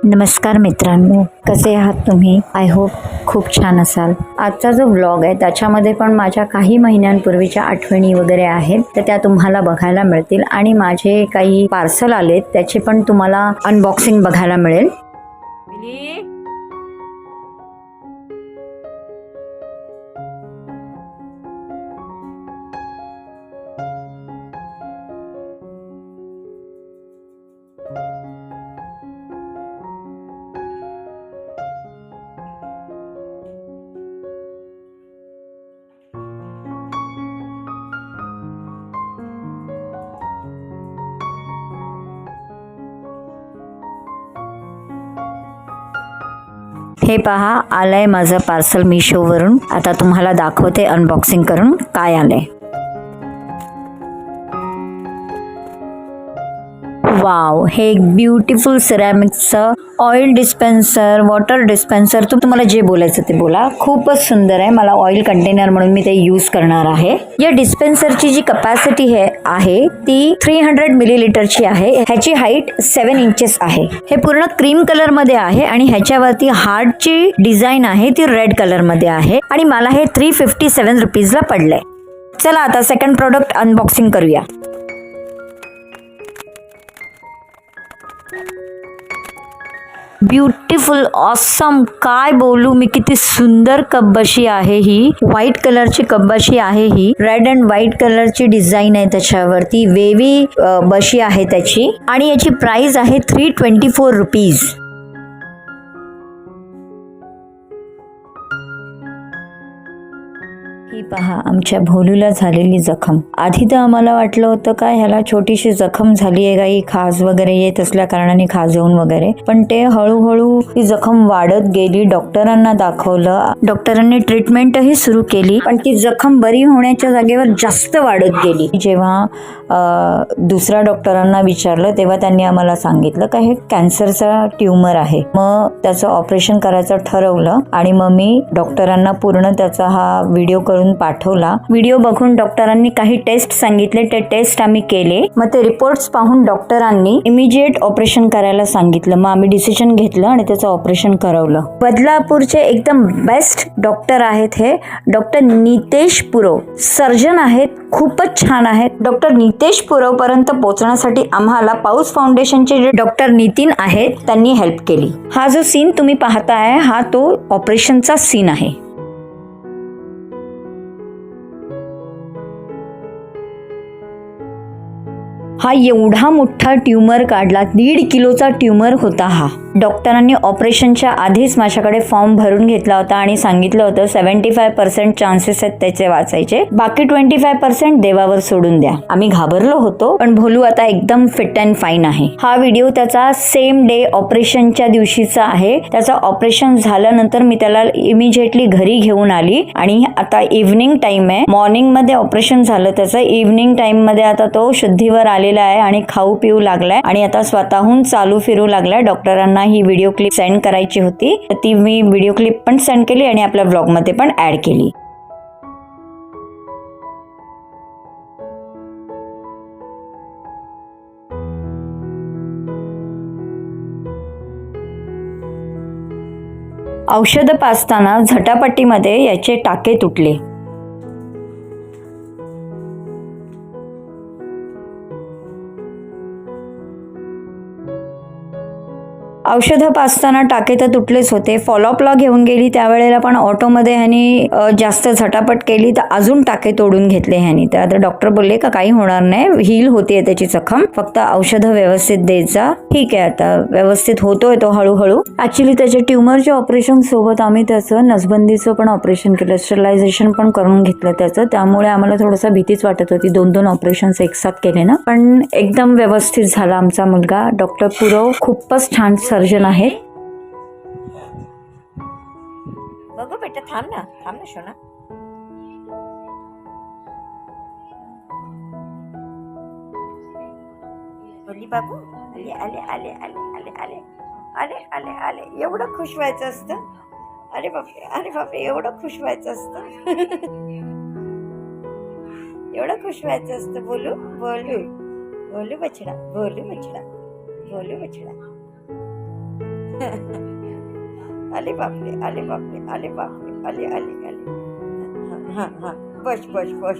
नमस्कार मित्रांनो, कसे आहात तुम्ही? आय होप खूप छान असाल. आजचा जो व्लॉग आहे त्याच्यामध्ये पण माझ्या काही महिन्यांपूर्वीच्या आठवणी वगैरे आहेत, तर त्या तुम्हाला बघायला मिळतील आणि माझे काही पार्सल आलेत त्याचे पण तुम्हाला अनबॉक्सिंग बघायला मिळेल. हे पहा, आलंय माझं पार्सल मिशोवरून. आता तुम्हाला दाखवते अनबॉक्सिंग करून काय आलंय. वाव, हे एक ब्युटिफुल सिरॅमिक्सचं ऑइल डिस्पेन्सर, वॉटर डिस्पेन्सर, तुम्हाला जे बोलायचं ते बोला. खूपच सुंदर आहे. मला ऑइल कंटेनर म्हणून मी ते यूज करणार आहे. या डिस्पेन्सरची जी कपॅसिटी आहे ती 300 मिलीलिटरची आहे. ह्याची हाईट 7 इंचेस आहे. हे पूर्ण क्रीम कलर मध्ये आहे आणि ह्याच्यावरती हार्टची डिझाईन आहे ती रेड कलर मध्ये आहे आणि मला हे 357 रुपीजला पडलंय. चला आता सेकंड प्रोडक्ट अनबॉक्सिंग करूया. ब्युटिफुल, ऑसम, काय बोलू मी, किती सुंदर कपबशी आहे ही. व्हाईट कलरची कपबशी आहे ही. रेड अँड व्हाईट कलरची डिझाईन आहे त्याच्यावरती. वेवी बशी आहे त्याची आणि याची प्राइस आहे 324 रुपीज. ही पहा, आमच्या भोलूला झालेली जखम. आधी तर आम्हाला वाटलं होतं काय ह्याला छोटीशी जखम झाली आहे, काही खाज वगैरे येत असल्या कारणाने खाजवून वगैरे, पण ते हळूहळू ती जखम वाढत गेली. डॉक्टरांना दाखवलं, डॉक्टरांनी ट्रीटमेंटही सुरू केली, पण ती जखम बरी होण्याच्या जागेवर जास्त वाढत गेली. जेव्हा दुसऱ्या डॉक्टरांना विचारलं तेव्हा त्यांनी आम्हाला सांगितलं का हे कॅन्सरचा ट्यूमर आहे. मग त्याचं ऑपरेशन करायचं ठरवलं आणि मग मी डॉक्टरांना पूर्ण त्याचा हा व्हिडिओ करून पाठवला. व्हिडिओ बघून डॉक्टरांनी काही टेस्ट सांगितले, ते टेस्ट आम्ही केले. मग ते रिपोर्ट्स पाहून डॉक्टरांनी इमिजिएट ऑपरेशन करायला सांगितलं. मग आम्ही डिसिजन घेतलं आणि त्याचं ऑपरेशन करवलं. बदलापूरचे एकदम बेस्ट डॉक्टर आहेत हे डॉक्टर नितेश पुरव, सर्जन आहेत, खूपच छान आहेत. डॉक्टर नितेश पुरव पर्यंत पोहोचण्यासाठी आम्हाला पाऊस फाउंडेशनचे जे डॉक्टर नितीन आहेत त्यांनी हेल्प केली. हा जो सीन तुम्ही पाहताय हा तो ऑपरेशनचा सीन आहे. हा एवढा मोठा ट्यूमर काढला, 1.5 किलोचा ट्यूमर होता हा. डॉक्टरांनी ऑपरेशनच्या आधीच माझ्याकडे फॉर्म भरून घेतला होता आणि सांगितलं होतं 75% चान्सेस आहेत त्याचे वाचायचे, बाकी 25% देवावर सोडून द्या. आम्ही घाबरलो होतो, पण भोलू आता एकदम फिट अँड फाईन आहे. हा व्हिडिओ त्याचा सेम डे ऑपरेशनच्या दिवशीचा आहे. त्याचं ऑपरेशन झाल्यानंतर मी त्याला इमिजिएटली घरी घेऊन आली आणि आता इव्हनिंग टाइम आहे. मॉर्निंग मध्ये ऑपरेशन झालं त्याचं, इव्हनिंग टाइम मध्ये आता तो शुद्धीवर आलेला आहे आणि खाऊ पिऊ लागलाय आणि आता स्वतःहून चालू फिरू लागलाय. डॉक्टरांना ही व्हिडिओ क्लिप सेंड करायची होती, तर ती मी व्हिडिओ क्लिप पण सेंड केली आणि आपल्या ब्लॉग मध्ये पण ऍड केली. औषध पाजताना झटापटीमध्ये याचे टाके तुटले. औषधं पाजताना टाके तर तुटलेच होते. फॉलोअपला घेऊन गेली त्यावेळेला पण ऑटोमध्ये ह्यानी जास्त झटापट केली तर अजून टाके तोडून घेतले ह्यानी. तर आता डॉक्टर बोलले का काही होणार नाही, हील होतीये त्याची जखम, फक्त औषधं व्यवस्थित देत जा. ठीक आहे, आता व्यवस्थित होतोय तो हळूहळू. ऍक्च्युली त्याच्या ट्यूमरच्या ऑपरेशन सोबत आम्ही त्याचं नसबंदीचं पण ऑपरेशन केलं, स्टरलायझेशन पण करून घेतलं त्याचं. त्यामुळे आम्हाला थोडंसं भीतीच वाटत होती. 2 ऑपरेशन्स एकसाथ केले ना, पण एकदम व्यवस्थित झाला आमचा मुलगा. डॉक्टर पुरव खूपच छान सर्जन आहेत. बघू बेटा, थांब ना शोना. बोली बाबू, आले आले आले आले आले आले आले आले आले. एवढं खुश व्हायचं असतं. अरे बापरे एवढं खुश व्हायचं असतं. एवढं खुश व्हायचं असतं. बोलू बोलू बोलू बछडा बोलू बछडा बोलू बछडा. आले बापरे आले बापरे आले बापरे आले आले आले. हां हां बस बस बस.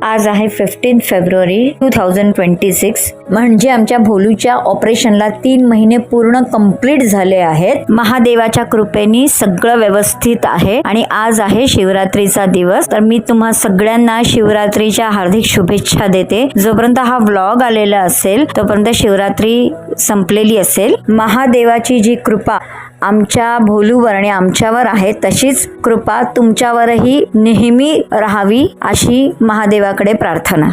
आज आहे 15 फेब्रुवारी 2026. म्हणजे आमच्या भोलूच्या ऑपरेशनला 3 महिने पूर्ण कंप्लीट झाले आहेत. महादेवाच्या कृपेने सगळं व्यवस्थित आहे आणि आज आहे शिवरात्रीचा दिवस. तर मी तुम्हा सगळ्यांना शिवरात्रीच्या हार्दिक शुभेच्छा देते. जोपर्यंत हा व्लॉग आलेला असेल तोपर्यंत शिवरात्री संपलेली असेल. महादेवाची जी कृपा आमच्या भोलूवर आणि आमच्यावर आहे तशीच कृपा तुमच्यावरही नेहमी राहावी अशी महादेवाकडे प्रार्थना.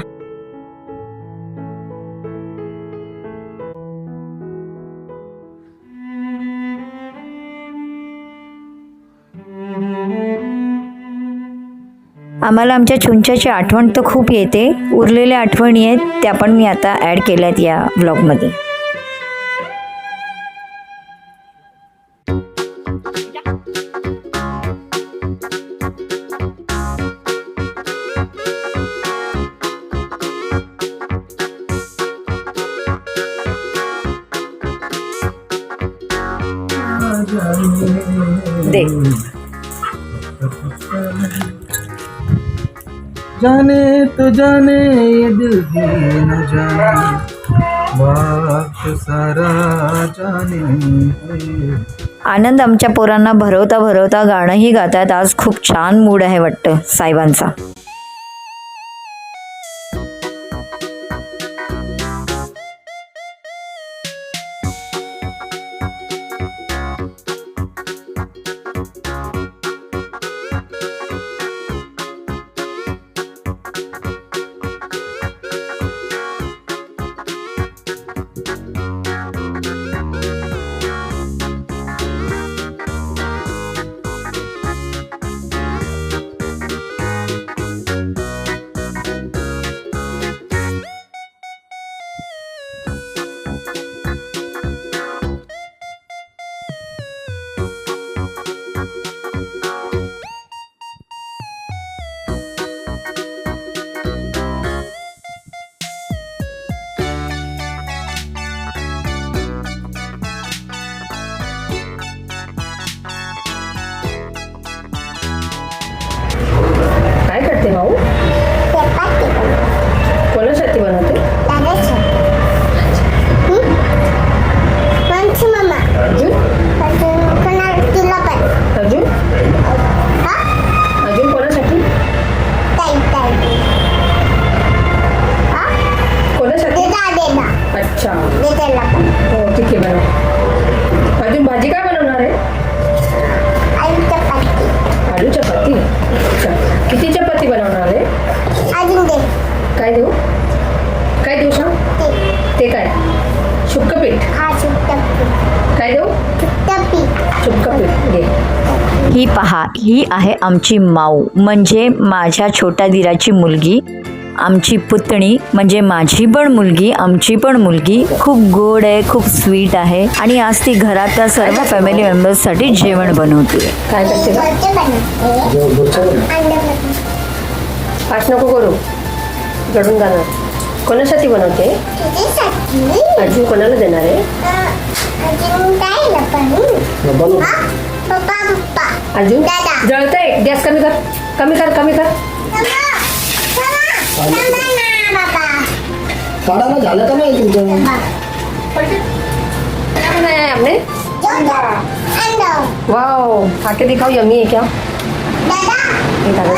आम्हाला आमच्या चुंच्याची आठवण तर खूप येते. उरलेल्या आठवणी आहेत त्या पण मी आता ॲड केल्यात या व्लॉगमध्ये. दे जाने तो जाने ये दिल भी न जाने वक्त सारा जाने. आनंद आमच्या पोरांना भरवता भरवता गाणंही गातात. आज खूप छान मूड आहे वाटतं साहेबांचा. काय करते भाऊ? कोणासाठी बनवते? अजून अजून कोणासाठी? कोणासाठी? अच्छा हो ठीक आहे बनव. अजून भाजी काय बनवणार आहे? आलू चपाती. अच्छा किती चपाती बनवणार आहे? काय देऊ? काय देऊ सांग? ते काय? शुक्क पीठ. काय देऊ? शुक्क पीठ घे. ही पहा, ही आहे आमची माऊ म्हणजे माझ्या छोट्या दिराची मुलगी. आमची पुतणी म्हणजे माझी पण मुलगी, आमची पण मुलगी. खूप गोड आहे, खूप स्वीट आहे आणि आज ती घरातल्या सर्व फॅमिली मेंबर्ससाठी जेवण बनवते. काय करते पाच नको करू जडून जाणार. कोणासाठी बनवते? अजून कोणाला देणार आहे? अजून जळतंय. गॅस कमी कर कमी कर कमी कर. काढायला झालं का नाही तुमचं? क्या बनाया है आपने? वाओ खाके दिखाओ. यम्मी है क्या? ये दादा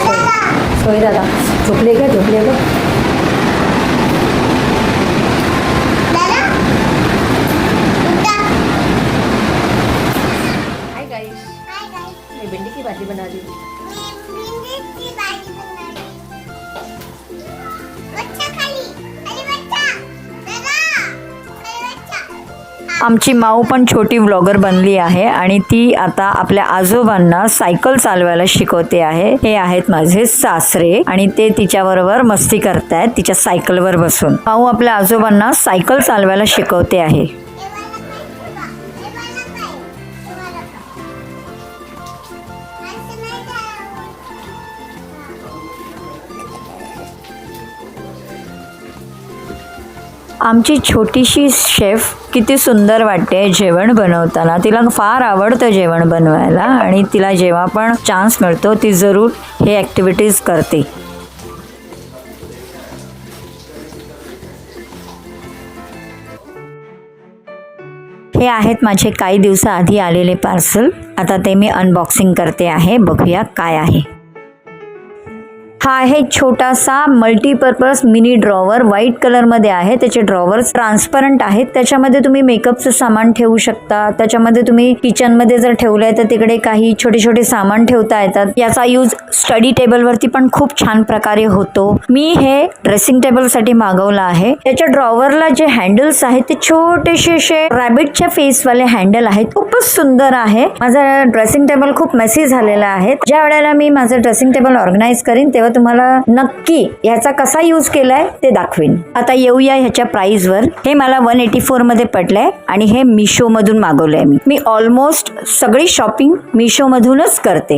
सोई दादा झोपले का झोपले का? हाय गाइस मैं भिंडी की भाजी बना रही हूँ. आमची माऊ पण छोटी व्लॉगर बनली आहे आणि ती आता आपल्या आजोबांना सायकल चालवायला शिकवते आहे. हे आहेत माझे सासरे आणि ते तिच्याबरोबर मस्ती करतायत तिच्या सायकलवर बसून. माऊ आपल्या आजोबांना सायकल चालवायला शिकवते आहे. आमची छोटीशी शेफ किती सुंदर वाटते जेवण बनवताना. तिला फार आवडतं जेवण बनवायला आणि तिला जेव्हा पण चान्स मिळतो ती जरूर हे ॲक्टिव्हिटीज करते. हे आहेत माझे काही दिवसाआधी आलेले पार्सल. आता ते मी अनबॉक्सिंग करते आहे. बघूया काय आहे. हा आहे छोटासा मल्टीपर्पज मिनी ड्रॉवर. व्हाईट कलरमध्ये आहे. त्याचे ड्रॉवर्स ट्रान्सपरंट आहेत. त्याच्यामध्ये तुम्ही मेकअपचं सामान ठेवू शकता. त्याच्यामध्ये तुम्ही किचनमध्ये जर ठेवलंय तर तिकडे काही छोटे छोटे सामान ठेवता येतात. याचा यूज स्टडी टेबलवरती पण खूप छान प्रकारे होतो. मी हे ड्रेसिंग टेबलसाठी मागवलं आहे. त्याच्या ड्रॉवरला जे हँडल्स आहेत ते छोटेसे रॅबिटच्या फेसवाले हँडल आहेत. खूपच सुंदर आहे. माझं ड्रेसिंग टेबल खूप मेसी झालेलं आहे. ज्या वेळेला मी माझं ड्रेसिंग टेबल ऑर्गनाईज करीन तेव्हा तुम्हाला नक्की ह्याचा कसा यूज केलाय ते दाखवीन. आता येऊया ह्याच्या प्राइस वर. हे मला 184 मध्ये पडलंय आणि हे मिशो मधून मागवलंय. मी ऑलमोस्ट सगळी शॉपिंग मिशो मधूनच करते.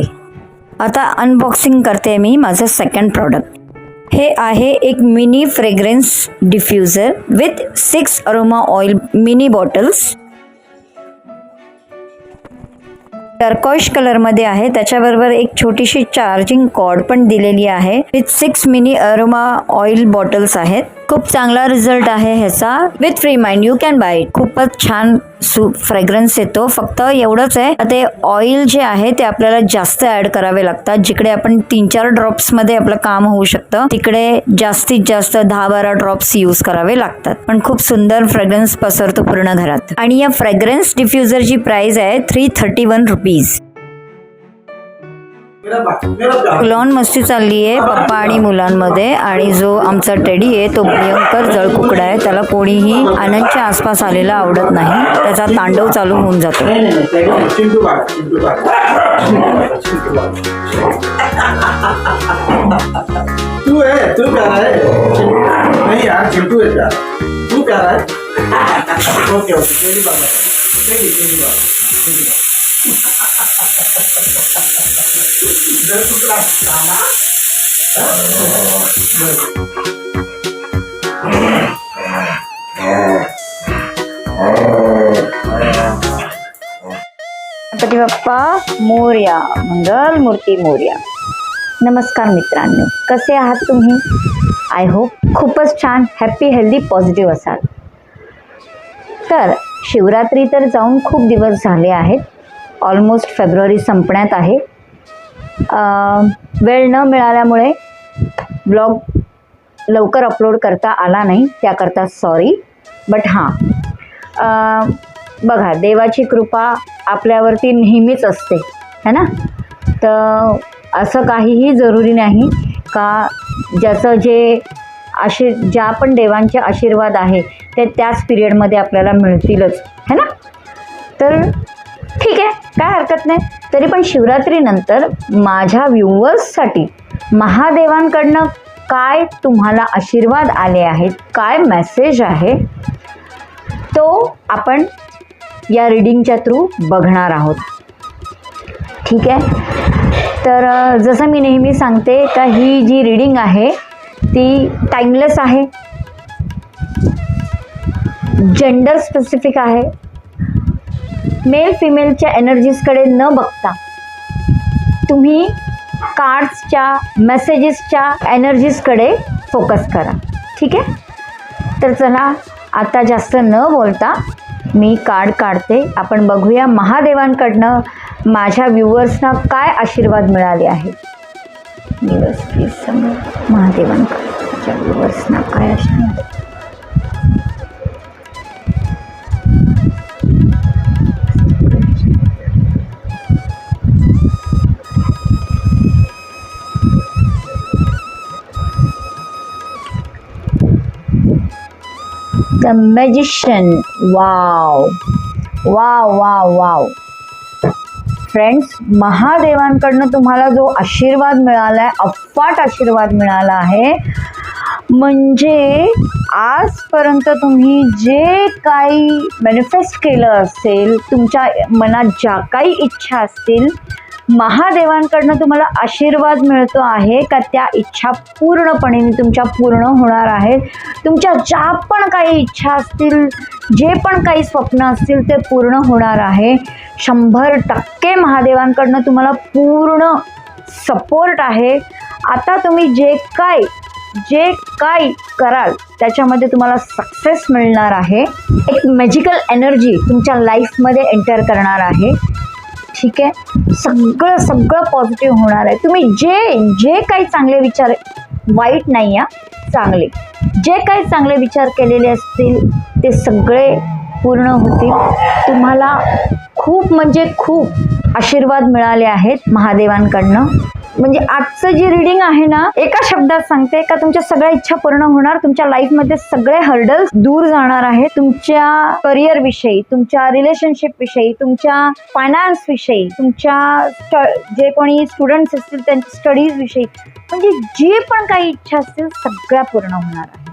आता अनबॉक्सिंग करते मी माझं सेकंड प्रॉडक्ट. हे आहे एक mini fragrance diffuser with 6 aroma oil mini bottles. Turquoise colour मध्ये आहे. त्याच्याबरोबर एक छोटीशी चार्जिंग कॉर्ड पण दिलेली आहे. With 6 mini aroma oil bottles आहेत. खूप चांगला रिझल्ट आहे ह्याचा. With free mind you can buy it. खूपच छान फ्रेग्रन्स येतो. फक्त एवढंच आहे ते ऑइल जे आहे ते आपल्याला जास्त ऍड करावे लागतात. जिकडे आपण 3-4 ड्रॉप्स मध्ये आपलं काम होऊ शकतं तिकडे जास्तीत जास्त 10-12 ड्रॉप्स यूज करावे लागतात. पण खूप सुंदर फ्रेग्रन्स पसरतो पूर्ण घरात. आणि या फ्रेग्रन्स डिफ्युजरची प्राइस आहे 331 रुपीज. लॉन मस्ती चालली आहे पप्पा आणि मुलांमध्ये. आणि जो आमचा टेडी आहे तो भयंकर जळकुकडा आहे. त्याला कोणीही आनंदच्या आसपास आलेला आवडत नाही. त्याचा तांडव चालू होऊन जातो. तू प्यारा है नहीं यार चिंटू है यार. तू प्यारा है. ओके तेरी बात तेरी बात. गणपती बाप्पा मोरया. मंगल मूर्ती मोरया. नमस्कार मित्रांनो, कसे आहात तुम्ही? आय होप खूपच छान, हॅप्पी, हेल्दी, पॉझिटिव्ह असाल. तर शिवरात्री तर जाऊन खूप दिवस झाले आहेत. ऑलमोस्ट फेब्रुवारी संपण्यात आहे. वेळ न मिळाल्यामुळे ब्लॉग लवकर अपलोड करता आला नाही, त्याकरता सॉरी. बट हां, बघा देवाची कृपा आपल्यावरती नेहमीच असते है ना. तर असं काहीही जरुरी नाही का ज्याचं जे ज्या पण देवांचे आशीर्वाद आहे ते त्याच पिरियडमध्ये आपल्याला मिळतीलच है ना. तर ठीक आहे, काय हरकत नाही. तरी पण शिवरात्रीनंतर माझ्या व्ह्यूवर्ससाठी महादेवांकडनं काय तुम्हाला आशीर्वाद आले आहेत, काय मेसेज आहे तो आपण या रीडिंगच्या थ्रू बघणार आहोत. ठीक आहे. तर जसं मी नेहमी सांगते का ही जी रीडिंग आहे ती टाईमलेस आहे, जेंडर स्पेसिफिक आहे. मेल फिमेलच्या एनर्जीजकडे न बघता तुम्ही कार्ड्सच्या मेसेजेसच्या एनर्जीजकडे फोकस करा. ठीक आहे. तर चला आता जास्त न बोलता मी कार्ड काढते. आपण बघूया महादेवांकडनं माझ्या व्ह्यूवर्सना काय आशीर्वाद मिळाले आहेत. व्ह्यूवर्स प्लीज सांगा महादेवांकडे माझ्या व्ह्यूवर्सना काय आशीर्वाद. The magician. Wow wow wow wow. Friends, महादेवांकडनं तुम्हाला जो आशीर्वाद मिळाला आहे, अफाट आशीर्वाद मिळाला आहे. म्हणजे आजपर्यंत तुम्ही जे काही मॅनिफेस्ट केलं असेल, तुमच्या मनात ज्या काही इच्छा असतील, महादेवांकडनं तुम्हाला आशीर्वाद मिळतो आहे का त्या इच्छा पूर्णपणे तुमच्या पूर्ण होणार आहेत. तुमच्या ज्या पण काही इच्छा असतील, जे पण काही स्वप्न असतील ते पूर्ण होणार आहे. 100% महादेवांकडनं तुम्हाला पूर्ण सपोर्ट आहे. आता तुम्ही जे काय कराल त्याच्यामध्ये तुम्हाला सक्सेस मिळणार आहे. एक मॅजिकल एनर्जी तुमच्या लाईफमध्ये एंटर करणार आहे. ठीक आहे, सगळं पॉझिटिव्ह होणार आहे. तुम्ही जे काही चांगले विचार, वाईट नाही चांगले, जे काही चांगले विचार केलेले असतील ते सगळे पूर्ण होतील. तुम्हाला खूप म्हणजे खूप आशीर्वाद मिळाले आहेत महादेवांकडनं. म्हणजे आजचं जी रीडिंग आहे ना, एका शब्दात सांगते का तुमच्या सगळ्या इच्छा पूर्ण होणार. तुमच्या लाईफमध्ये सगळे हर्डल्स दूर जाणार आहेत. तुमच्या करिअर विषयी, तुमच्या रिलेशनशिप विषयी, तुमच्या फायनान्स विषयी, तुमच्या जे कोणी स्टुडंट्स असतील त्यांच्या स्टडीज विषयी, म्हणजे जे पण काही इच्छा असतील सगळ्या पूर्ण होणार आहे.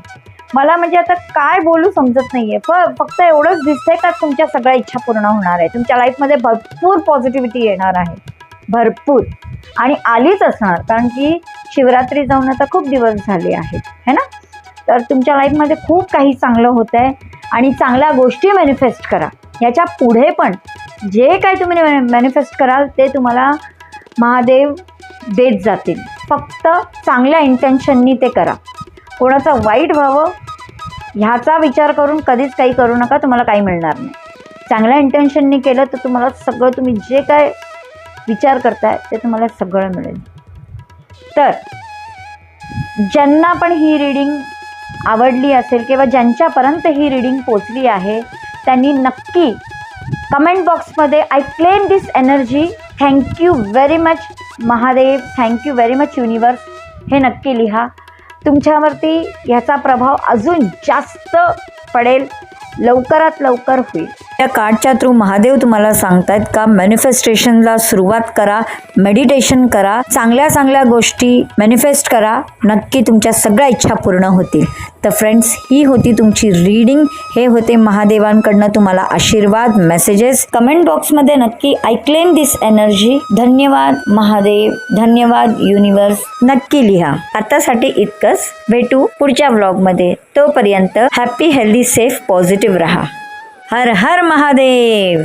मला म्हणजे आता काय बोलू समजत नाहीये. फक्त एवढंच दिसतंय का तुमच्या सगळ्या इच्छा पूर्ण होणार आहे. तुमच्या लाईफमध्ये भरपूर पॉझिटिव्हिटी येणार आहे, भरपूर, आणि आलीच असणार. कारण की शिवरात्री जाऊन आता खूप दिवस झाले आहेत, है ना. तर तुमच्या लाईफमध्ये खूप काही चांगलं होत आहे आणि चांगल्या गोष्टी मॅनिफेस्ट करा. याच्या पुढे पण जे काही तुम्ही मॅनिफेस्ट कराल ते तुम्हाला महादेव देत जातील. फक्त चांगल्या इंटेन्शननी ते करा. कोणाचं वाईट व्हावं ह्याचा विचार करून कधीच काही करू नका, तुम्हाला काही मिळणार नाही. चांगल्या इंटेन्शननी केलं तर तुम्हाला सगळं, तुम्ही जे काय विचार करताय ते तुम्हाला सगळं मिळेल. तर ज्यांना पण ही रीडिंग आवडली असेल किंवा ज्यांच्यापर्यंत ही रीडिंग पोचली आहे त्यांनी नक्की कमेंट बॉक्समध्ये I claim this energy, thank you very much Mahadev, thank you very much universe हे नक्की लिहा. तुमच्यावरती ह्याचा प्रभाव अजून जास्त पडेल, लवकरात लवकर होईल. या कार्डच्या थ्रू महादेव तुम्हाला सांगतायत का मॅनिफेस्टेशनला सुरुवात करा, मेडिटेशन करा, चांगल्या गोष्टी मॅनिफेस्ट करा, नक्की तुमच्या सगळ्या इच्छा पूर्ण होतील. तर फ्रेंड्स, ही होती तुमची रीडिंग. हे होते महादेवांकडनं तुम्हाला आशीर्वाद, मेसेजेस. कमेंट बॉक्समध्ये नक्की आय क्लेम दिस एनर्जी, धन्यवाद महादेव, धन्यवाद युनिवर्स नक्की लिहा. आतासाठी इतकंच. भेटू पुढच्या व्लॉगमध्ये. तोपर्यंत हॅपी, हेल्दी, सेफ, पॉझिटिव्ह रहा. हर हर महादेव.